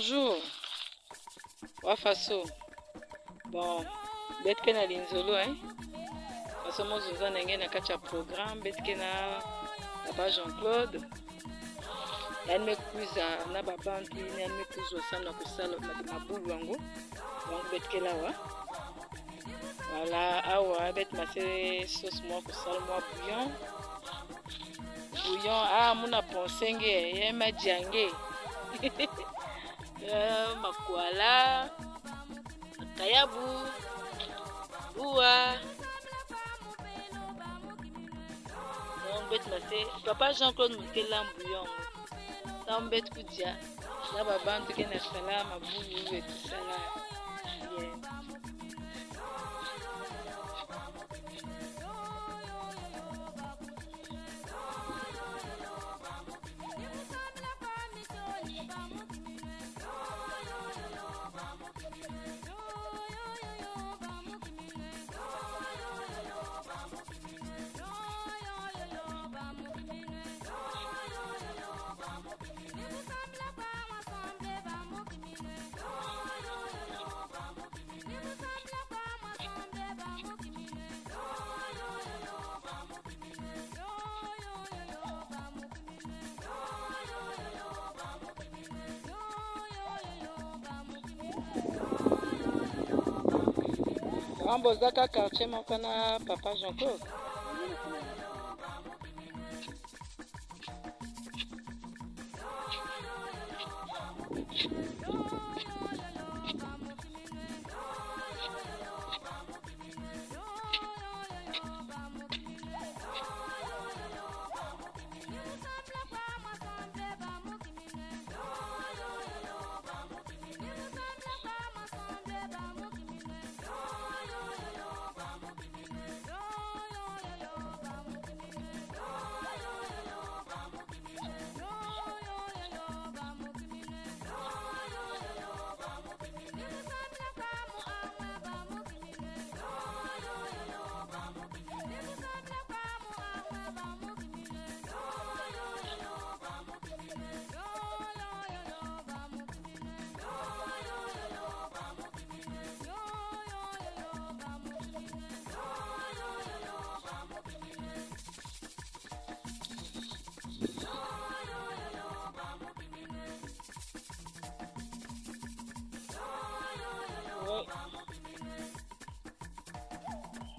bonjour. Wafaso. Bon, betke na linzolo, hein. Faso mo zuza nenge na kacha programme, betke na Papa Jean-Claude. Yani me kuza na babantu, yani me kuza sana kusala mabulu wangu. Wangu betke la wa. Voilà, awa bet mase sauce moi kusala moi bouillon. Bouillon, ah muna ponsenge, yema jange. Makwala, kayabu, boua. On bet masse. Papa Jean-Claude mouté bouillon. Ça on bet koudia. Là baban tout na sala ma boulou et tout ça là. Ambozaka quartier mokana Papa Jean-Claude.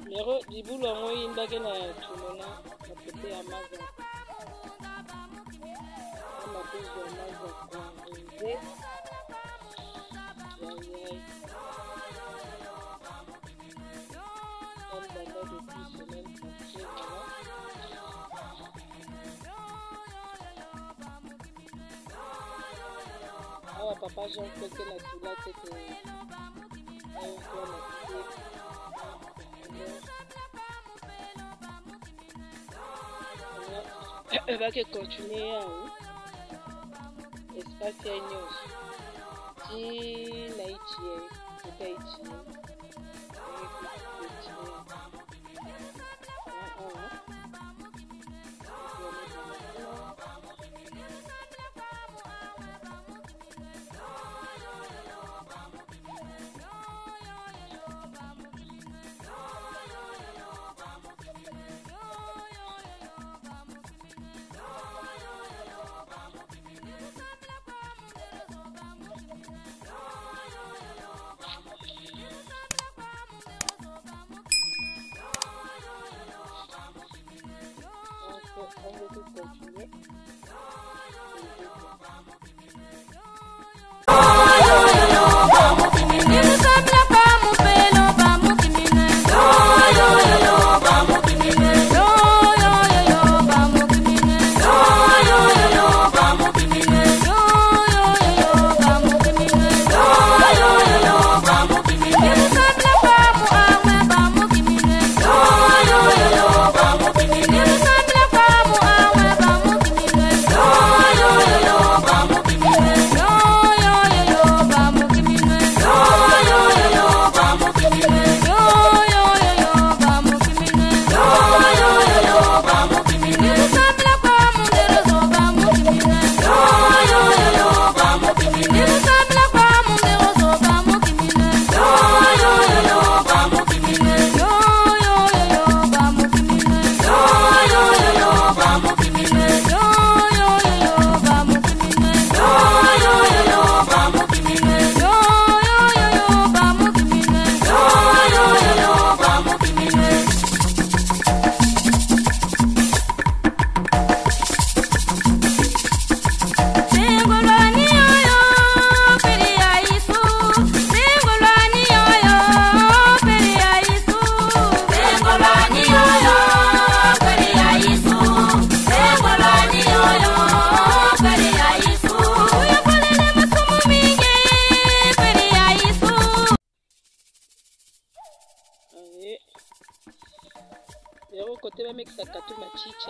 Lero dibulu yango yindaki na tumona bapepe ya maza amapezo ya maza konze yayay elle data depuis semaine passée voilà awa Papa Jean-Claude na tula teke ayokona va que continuer à espace ya nyonso ti na itie kuta itie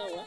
awa